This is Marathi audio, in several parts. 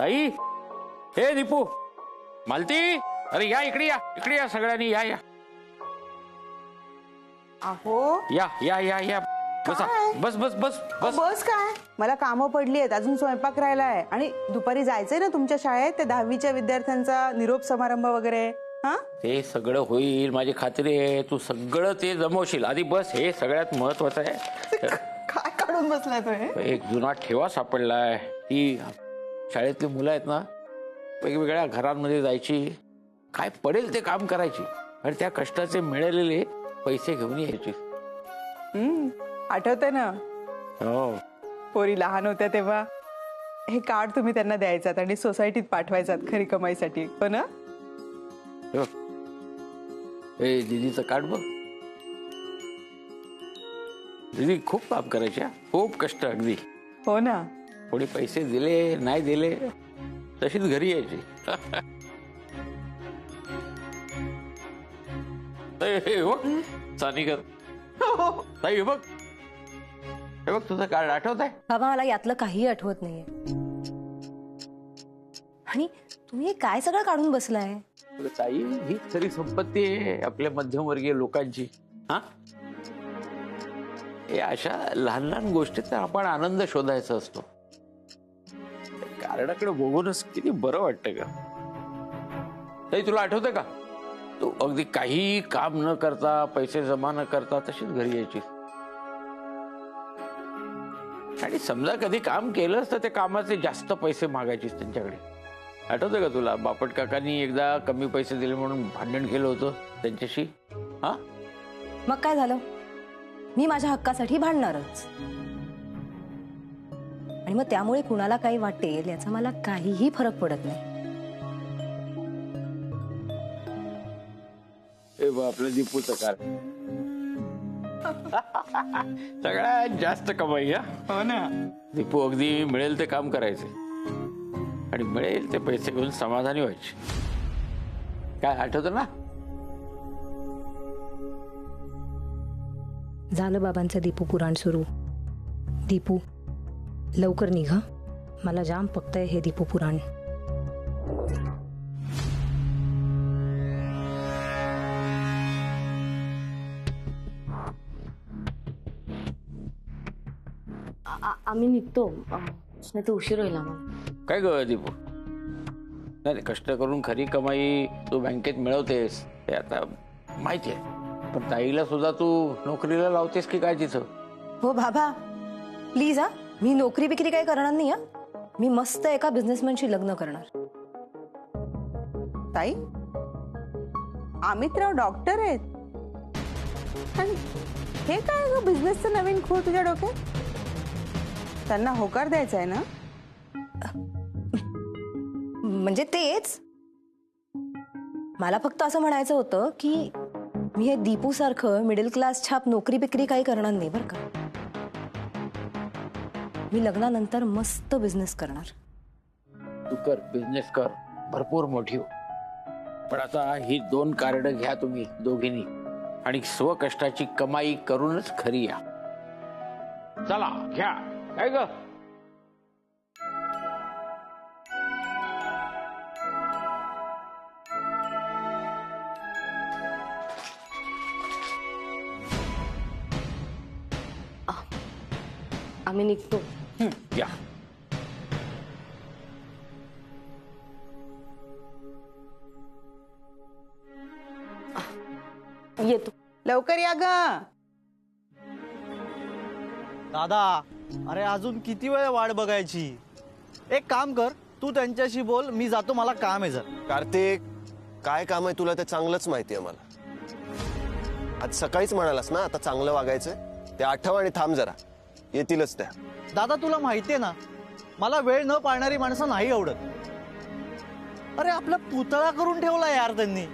ताई, हे दीपू, मालती, अरे या इकडे या, इकडे या सगळ्यांनी, या या अहो या या या या बसा, बस बस बस बस. बस काय, मला कामं पडली आहेत, अजून स्वयंपाक राहिलाय आणि दुपारी जायचंय ना तुमच्या शाळेत ते 10वीच्या विद्यार्थ्यांचा निरोप समारंभ वगैरे. हा, ते सगळं होईल, माझी खात्री आहे. तू सगळं ते जमवशील. आधी बस, हे सगळ्यात महत्वाचं आहे. काय काढून बसलाय तो हे? एक जुना ठेवा सापडलाय. ही शाळेतली मुलं आहेत ना, वेगवेगळ्या घरांमध्ये जायची, काय पडेल ते काम करायची आणि त्या कष्टाचे मिळालेले पैसे घेऊन यायची. आठवतंय ना, हो, पोरी लहान होत्या तेव्हा हे कार्ड तुम्ही त्यांना द्यायचात आणि सोसायटीत पाठवायचात खरी कमाईसाठी, हो ना? हे बघ, हे दीदीचं कार्ड बघ. दीदी खूप काम करायची, खूप कष्ट अगदी. हो ना. कोणी पैसे दिले नाही दिले तशीच घरी यायची. हे बघ चानीकर, ताई हे बघ, हे बघ तुझं कार्ड आठवत आहे? बाबा मला यातलं काही आठवत नाहीये. आणि तुम्ही हे काय सगळं काढून बसलाय? ताई, ही खरी संपत्ती आहे आपल्या मध्यमवर्गीय लोकांची. हा, हे अशा लहान लहान गोष्टीत आपण आनंद शोधायचा असतो. कार्डाकडे बघूनच किती बरं वाटतं का. ताई, तुला आठवतं का, तू अगदी काही काम न करता, पैसे जमा न करता तशीच घरी यायची आणि समजा कधी काम केलंस तर त्या कामाचे जास्त पैसे मागायचीस त्यांच्याकडे. आठवतं का तुला, बापट काकांनी एकदा कमी पैसे दिले म्हणून भांडण केलं होतं त्यांच्याशी? हा, मग काय झालं? मी माझ्या हक्कासाठी भांडणारच. आणि मग त्यामुळे कुणाला काही वाटेल याचा मला काहीही फरक पडत नाही. आपलं दीपूचं कार्ड सगळ्यात जास्त कमाई. हो ना. दीपू अगदी मिळेल ते काम करायचे आणि मिळेल ते पैसे घेऊन समाधानी व्हायचे. काय आठवतं ना? झालं बाबांचं दीपू पुराण सुरू. दीपू लवकर निघा, मला जाम पकतंय हे दीपू पुराण. आम्ही निघतो, नाही तर उशीर होईल आम्हाला. काय ग दीपू, नाही कष्ट करून खरी कमाई तू बँकेत मिळवतेस हे आता माहिती आहे, पण ताईला सुद्धा तू नोकरीला लावतेस की काय तिथं? हो बाबा प्लीज, हा मी नोकरी बिक्री काही करणार नाही. मी मस्त एका बिझनेसमॅनशी लग्न करणार. ताई, अमितराव डॉक्टर आहेत आणि हे काय ग बिझनेसचं नवीन खूळ तुझ्या डोक्यात? त्यांना होकार द्यायचा आहे ना? म्हणजे तेच, मला फक्त असं म्हणायचं होतं की मी हे दीपू सारखं मिडल क्लास छाप नोकरी बिक्री काही करणार नाही बरं का. मी लग्नानंतर मस्त बिझनेस करणार. तू कर, बिझनेस कर, भरपूर मोठी हो, पण आता ही 2 कार्ड घ्या तुम्ही दोघींनी आणि स्वकष्टाची कमाई करूनच खरी या. चला घ्या. काय ग, आम्ही निघतो. या. येतो. लवकर या ग. दादा, अरे अजून किती वेळ वाट बघायची? एक काम कर, तू त्यांच्याशी बोल, मी जातो, मला काम आहे जर. कार्तिक, काय काम आहे तुला ते चांगलंच माहिती आहे मला. आज सकाळीच म्हणालास ना आता चांगलं वागायचं, ते आठव आणि थांब जरा, येतीलच त्या. दादा तुला माहितीये ना, मला वेळ न पाळणारी माणसं नाही आवडत. अरे आपला पुतळा करून ठेवला यार त्यांनी.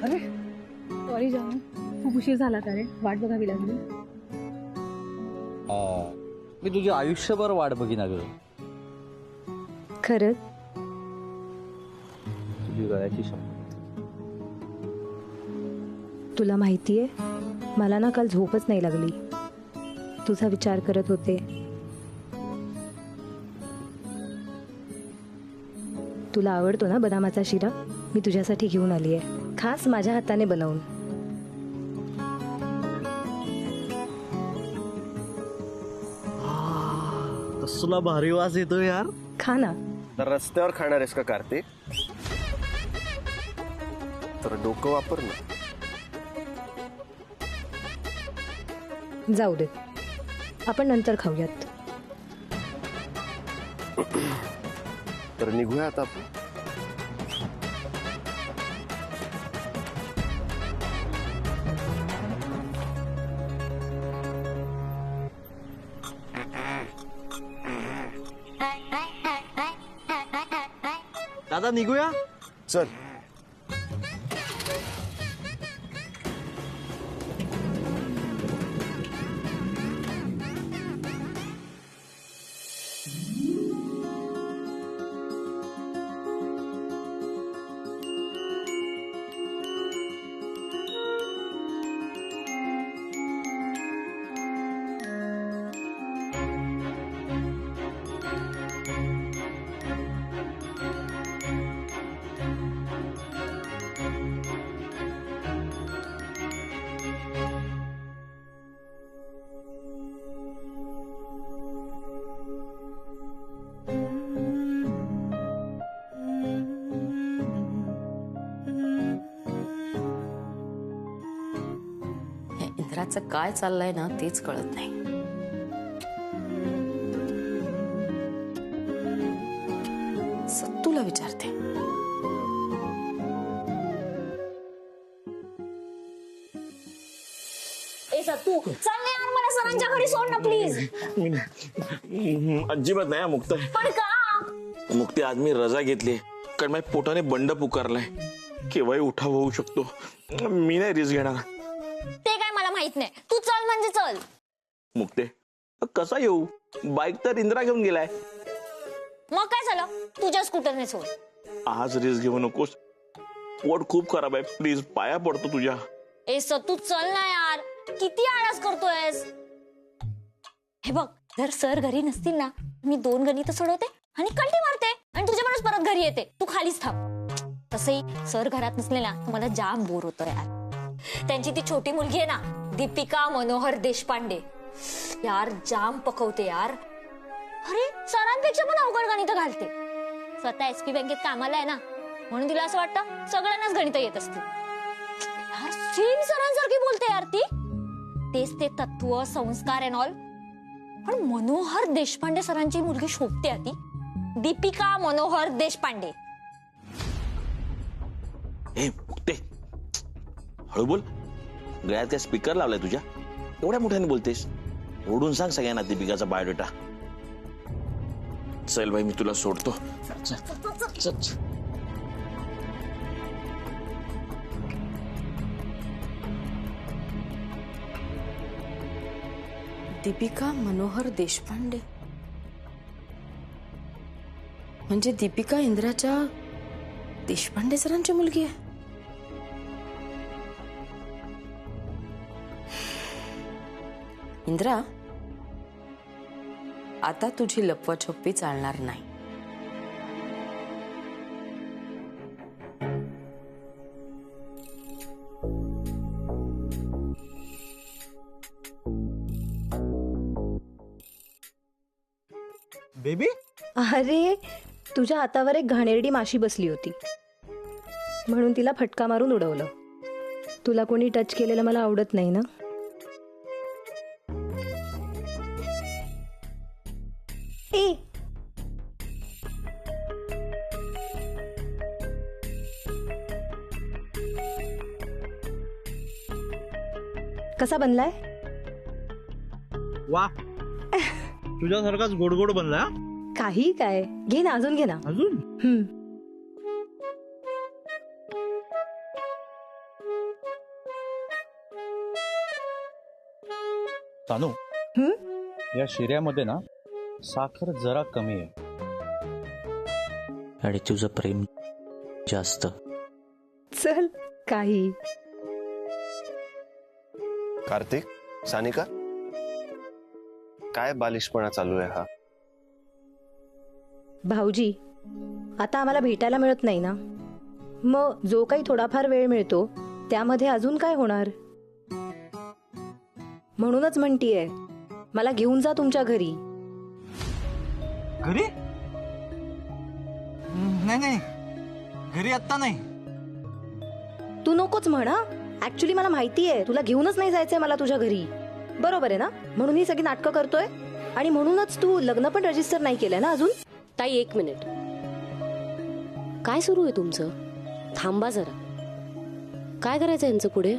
अरे सॉरी जाऊन खूप उशीर झाला का रे? वाट बघावी लागली. मी तुझी आयुष्यभर वाट बघीन अगं. खरंच? तुझी गळ्याची शपथ. तुला माहितीये, मला ना काल झोपच नाही लागली. तुझा विचार करत होते. तुला आवडतो ना बदामाचा शिरा? मी तुझ्यासाठी घेऊन आली आहे, खास माझ्या हाताने बनवून. कसला भारी वास येतो यार. खा ना. तर रस्त्यावर खाणार आहेस का कार्तिक? तर डोकं वापर ना. जाऊ दे, आपण नंतर खाऊयात. तर निघूया आता आपण. दादा निघूया. चल. इंद्राचं काय चाललंय ना तेच कळत नाही. सत्तूला विचारते. ए सत्तू चल ना यार, मला सरांच्या घरी सोड ना प्लीज. अजिबात नाही मुक्त. पण का? मुक्ती आज मी रजा घेतली कारण माझ्या पोटाने बंड पुकारलाय. केव्हाही उठाव होऊ शकतो. मी नाही रिस्क घेणार. ते काय मला माहित नाही. तू चल म्हणजे चल. मुक्ते कसा येऊ? बाईक तर इंद्रा घेऊन गेलाय. मग काय झालं? तुझ्या स्कूटरने सोड. आज रिस्क घेऊ नकोस. पोट खूप खराब आहे. प्लीज पाया पडतो तुझ्या. ए सत्तू चल ना यार, किती आळस करतोयस. हे बघ, जर सर घरी नसतील ना, मी 2 गणित सोडवते आणि कल्टी मारते आणि तुझ्याबरोबर परत घरी येते. तू खालीच थांब. तसंही सर घरात नसले ना तर मला जाम बोर होतं यार. त्यांची ती छोटी मुलगी आहे ना, दीपिका मनोहर देशपांडे, यार जाम पकवते यार. अरे सरांपेक्षा पण अवघड गणित घालते. स्वतः SP बँकेत कामाला आहे ना, म्हणून तिला असं वाटतं सगळ्यांनाच गणित येत असतील. यार सेम सरांसारखी बोलते यार ती. तेच ते तत्व, संस्कार एंड ऑल. पण मनोहर देशपांडे सरांची मुलगी शोभते ती, दीपिका मनोहर देशपांडे. हे मुक्ते हळू बोल. गळ्यात काय स्पीकर लावलाय तुझ्या? एवढ्या मोठ्याने बोलतेस. ओढून सांग सगळ्यांना दीपिकाचा बायोडेटा. चल बाई, मी तुला सोडतो. चल. दीपिका मनोहर देशपांडे म्हणजे दीपिका इंद्राच्या देशपांडे सरांची मुलगी आहे. इंद्रा, आता तुझी लपवाछप्पी चालणार नाही. बेबी, अरे तुझ्या हातावर एक घाणेरडी माशी बसली होती म्हणून तिला फटका मारून उडवलं. तुला कोणी टच केलेलं मला आवडत नाही ना. ए कसा बनलाय? वा, तुझ्यासारखाच गोड गोड बनला. काही काय, घे ना, अजून घे ना. अजून सानू, या शिऱ्यामध्ये ना साखर जरा कमी आहे आणि तुझं प्रेम जास्त. चल काही. कार्तिक, सानिका, काय बालिशपणा चालू आहे हा? भाऊजी, आता आम्हाला भेटायला मिळत नाही ना, मग जो काही थोडाफार वेळ मिळतो त्यामध्ये अजून काय होणार? म्हणूनच म्हणतीये, मला घेऊन जा तुमच्या घरी. घरी? नाही नाही, घरी आत्ता नाही. तू नकोच म्हणा. ऍक्च्युली मला माहितीये तुला घेऊनच नाही जायचंय मला तुझ्या घरी. बरोबर आहे ना? म्हणून ही सगळी नाटकं करतोय आणि म्हणूनच तू लग्न पण रजिस्टर नाही केलंय ना अजून. ताई, एक मिनिट. काय सुरू आहे तुमचं? थांबा जरा. काय करायचं यांचं पुढे?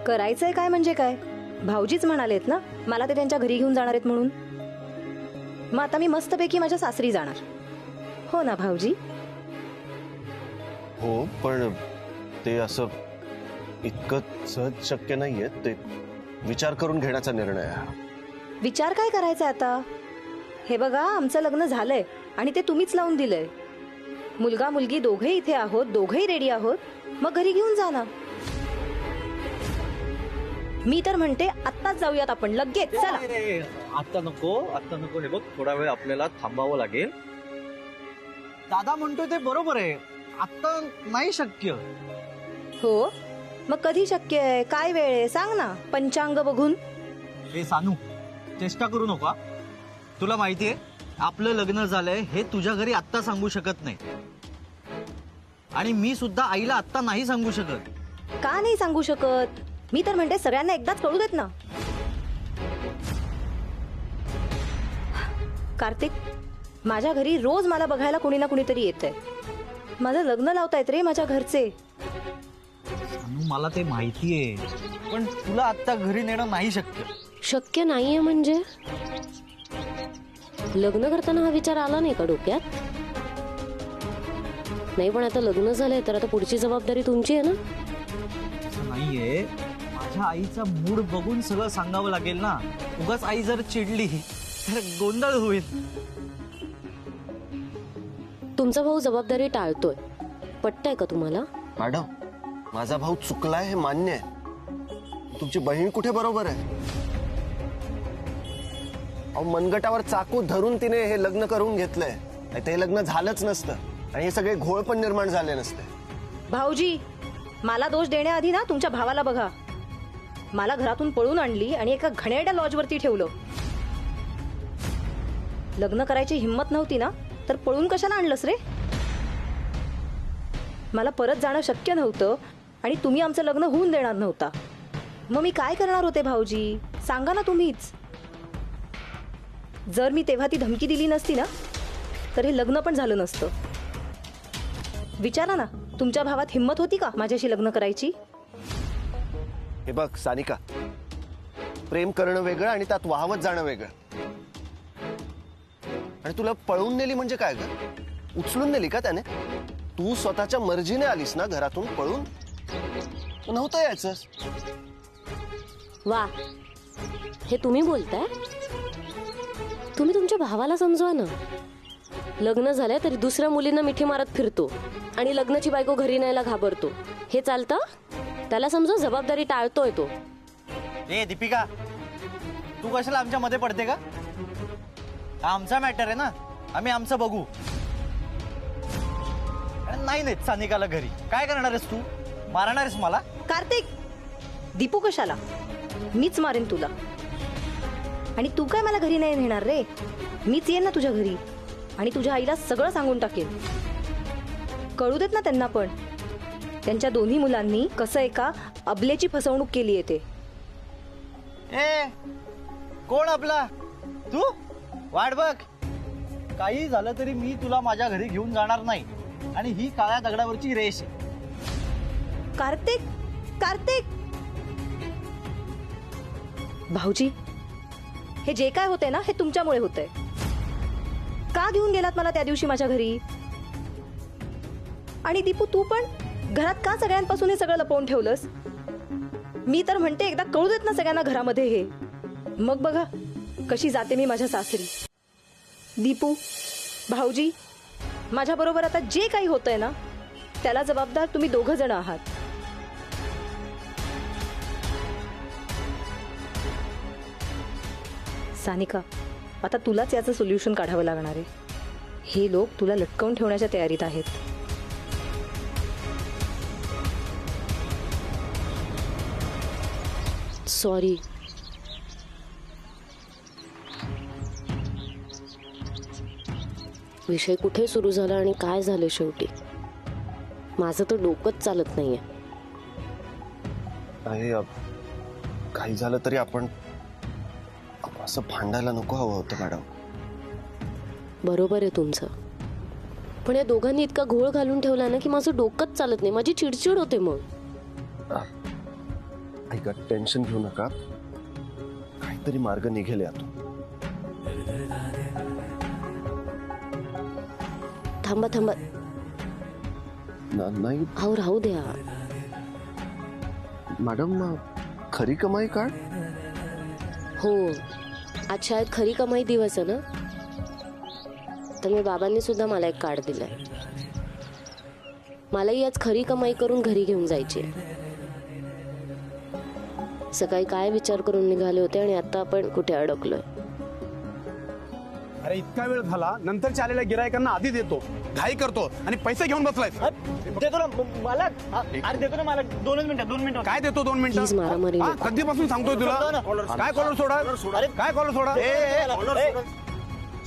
करायचंय काय म्हणजे काय? भाऊजीच म्हणालेत ना मला ते त्यांच्या घरी घेऊन जाणार आहेत म्हणून. मग आता मी मस्तपैकी माझ्या सासरी जाणार. हो ना भाऊजी? हो, पण ते असं इतकं सहज शक्य नाहीये. ते विचार करून घेण्याचा निर्णय आहे. विचार काय करायचा आता? हे बघा, आमचं लग्न झालंय आणि ते तुम्हीच लावून दिलंय. मुलगा मुलगी दोघेही इथे आहोत, दोघेही रेडी आहोत. मग घरी घेऊन जा ना. मी तर म्हणते आत्ताच जाऊयात आपण लगेच. चला. आता नको, आता नको. हे बघ, थोडा वेळ आपल्याला थांबावं लागेल. दादा म्हणतोय ते बरोबर आहे, आता नाही शक्य. हो, मग कधी शक्य आहे? काय वेळ आहे सांग ना, पंचांग बघून. हे सानू, चेष्टा करू नका. तुला माहितीये आपलं लग्न झालंय हे तुझ्या घरी आत्ता सांगू शकत नाही, आणि मी सुद्धा आईला आत्ता नाही सांगू शकत. का नाही सांगू शकत? मी तर म्हणते सगळ्यांना एकदाच कळू देत ना. कार्तिक, माझ्या घरी रोज मला बघायला कोणी ना कोणीतरी येतंय. माझं लग्न लावतायत रे माझ्या घरचे. सानू, मला ते माहितीये, पण तुला आत्ता घरी नेणं नाही शक्य. शक्य नाहीये म्हणजे? लग्न करताना हा विचार आला नाही का डोक्यात? नाही, पण आता लग्न झालंय तर आता पुढची जबाबदारी तुमची आहे ना. असं नाहीये, माझ्या आईचा मूड बघून सगळं सांगावं लागेल ना. उगाच आई जर चिडली तर गोंधळ होईल. तुमचा भाऊ जबाबदारी टाळतोय, पटतंय का तुम्हाला? मॅडम, माझा भाऊ चुकलाय हे मान्य आहे. तुमची बहीण कुठे बरोबर आहे? अहो, मनगटावर चाकू धरून तिने हे लग्न करून घेतलंय. नाही ते लग्न झालंच नसतं आणि हे सगळे घोळ पण निर्माण झाले नसते. भाऊजी, मला दोष देण्याआधी ना तुमच्या भावाला बघा. मला घरातून पळून आणली आणि एका घणेरड्या लॉजवरती ठेवलं. लग्न करायची हिंमत नव्हती ना तर पळून कशाला आणलंस रे? मला परत जाणं शक्य नव्हतं आणि तुम्ही आमचं लग्न होऊन देणार नव्हता. मग मी काय करणार होते भाऊजी? सांगा ना तुम्हीच. जर मी तेव्हा ती धमकी दिली नसती ना तर हे लग्न पण झालं नसतं. विचारा ना, तुमच्या भावात हिंमत होती का माझ्याशी लग्न करायची? हे बघ सानिका, प्रेम करणं वेगळं आणि त्यात वाहवत जाणं वेगळं. आणि तुला पळवून नेली म्हणजे काय ग? उचलून नेली का त्याने? तू स्वतःच्या मर्जीने आलीस ना घरातून पळून? नव्हतं यायचं. वा, हे तुम्ही बोलताय? तुम्ही तुमच्या भावाला समजवा ना. लग्न झालंय तरी दुसऱ्या मुलींना मिठी मारत फिरतो आणि लग्नाची बायको घरी न्यायला घाबरतो. हे चालतं? त्याला समजा जबाबदारी टाळतोय तो. ए दीपिका, तू कशाला आमच्या मध्ये पडते का? हा आमचा मॅटर आहे ना, आम्ही आमचं बघू. नाही नाही, सानिकाला घरी काय करणार आहेस तू? मारणार आहेस मला? कार्तिक, दीपू कशाला? मीच मारेन तुला. आणि तू काय मला घरी नाही नेणार रे? मीच येईन ना तुझ्या घरी आणि तुझ्या आईला सगळं सांगून टाकेन. कळू देत ना त्यांना पण. त्यांच्या दोन्ही मुलांनी कसं एका अबलेची फसवणूक केली आहे ते. ए, कोण आपला? तू वाट बघ. काही झालं तरी मी तुला माझ्या घरी घेऊन जाणार नाही, आणि ही काळ्या दगडावरची रेष आहे. कार्तिक, कार्तिक. भाऊजी, हे जे काय होते ना हे तुमच्यामुळे होतंय. का घेऊन गेलात मला त्या दिवशी माझ्या घरी? आणि दीपू, तू पण घरात का सगळ्यांपासून हे सगळं लपवून ठेवलंस? मी तर म्हणते एकदा कळू देत ना सगळ्यांना घरामध्ये हे. मग बघा कशी जाते मी माझ्या सासरी. दीपू, भाऊजी, माझ्या बरोबर आता जे काही होतंय ना त्याला जबाबदार तुम्ही दोघं जण आहात. सानिका, आता तुलाच याचं सोल्युशन काढावं लागणार आहे. हे लोक तुला लटकवून ठेवण्याच्या तयारीत आहेत. सॉरी. विषय कुठे सुरू झाला आणि काय झालं शेवटी, माझं तर डोकंच चालत नाहीये. अरे काही झालं तरी आपण असं भांडायला नको हवं होतं मॅडम. बरोबर आहे तुमचं, पण या दोघांनी इतका घोळ घालून ठेवला ना की माझं डोकंच चालत नाही, माझी चिडचिड होते. मग ऐका, टेन्शन घेऊ नका, काहीतरी मार्ग निघेल यातून. थांबा थांबा, नाही अहो राहू द्या. मॅडम, खरी कमाई काढ. हो, आज शाळेत खरी कमाई दिवस आहे ना, तर मी बाबांनी सुद्धा मला एक कार्ड दिलंय. मलाही आज खरी कमाई करून घरी घेऊन जायची. सकाळी काय विचार करून निघाले होते आणि आता आपण कुठे अडकलोय. अरे इतका वेळ झाला, नंतर आलेल्या गिरायकांना आधी देतो, घाई करतो आणि पैसे घेऊन बसलाय. देतो ना मला, अरे देतो ना मला. 2 मिनिटं. काय देतो 2 मिनिटं? प्लीज मारामारी हा, नको. कधीपासून सांगतोय तुला. काय कॉलर सोडा, काय कॉलर सोडा.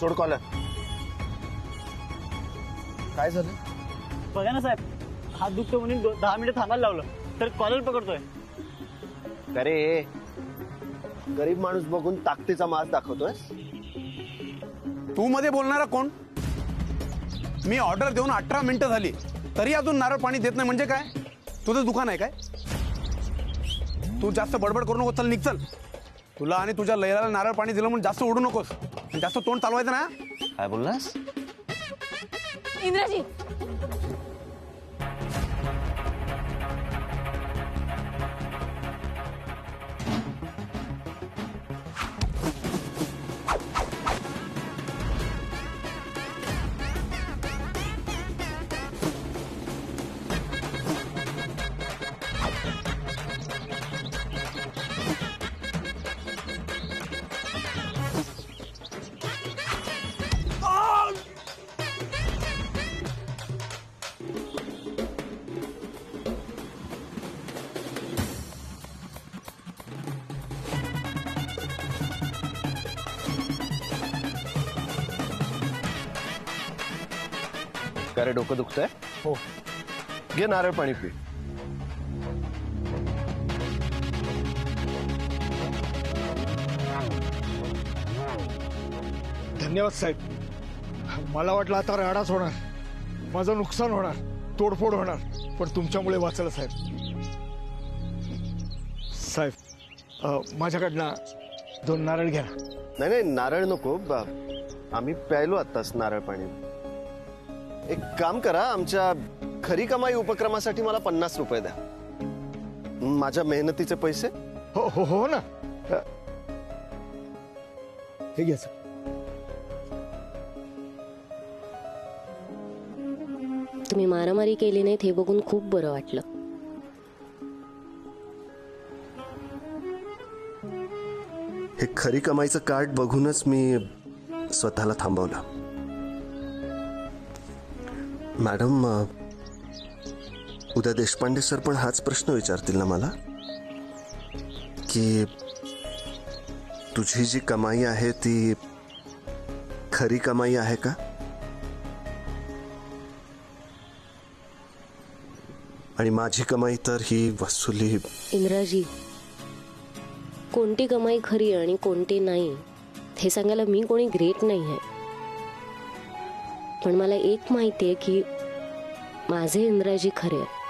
सोड कॉलर. काय झालं? बघा ना साहेब, हात दुखतो म्हणून 10 मिनिटं थांबायला लावलं तर कॉलर पकडतोय. अरे गरीब माणूस बघून ताकदीचा मास दाखवतोय. तू मध्ये बोलणारा कोण? मी ऑर्डर देऊन 18 मिनिटं झाली तरी अजून नारळ पाणी देत नाही म्हणजे काय? तुझं दुकान आहे काय? तू जास्त बडबड करू नको, चल निघ चल. तुला आणि तुझ्या लैलाला नारळ पाणी दिलं म्हणून जास्त ओढू नकोस, जास्त तोंड चालवायचं ना. काय बोललास? इंद्राजी, काय रे, डोकं दुखतंय? हो. घे नारळ पाणी पी. धन्यवाद साहेब. मला वाटलं आता राडाच होणार, माझं नुकसान होणार, तोडफोड होणार, पण तुमच्यामुळे वाचलं साहेब. साहेब, माझ्याकडनं 2 नारळ घ्या. नाही नाही, नारळ नको, आम्ही प्यायलो आत्ताच नारळ पाणी. एक काम करा, आमच्या खरी कमाई उपक्रमासाठी मला 50 रुपये द्या, माझ्या मेहनतीचे पैसे. हो हो हो ना, हे घ्या सर. तुम्ही मारामारी केली नाहीत हे बघून खूप बरं वाटलं. हे खरी कमाईचं कार्ड बघूनच मी स्वतःला थांबवलं. मॅडम, उद्या देशपांडे सर पण हाच प्रश्न विचारतील ना मला, की तुझी जी कमाई आहे ती खरी कमाई आहे का? आणि माझी कमाई तर ही वसुली. इंद्राजी, कोणती कमाई खरी आणि कोणती नाही हे सांगायला मी कोणी ग्रेट नाही आहे, पण मला एक माहिती आहे की माझे इंद्राजी खरे आहे.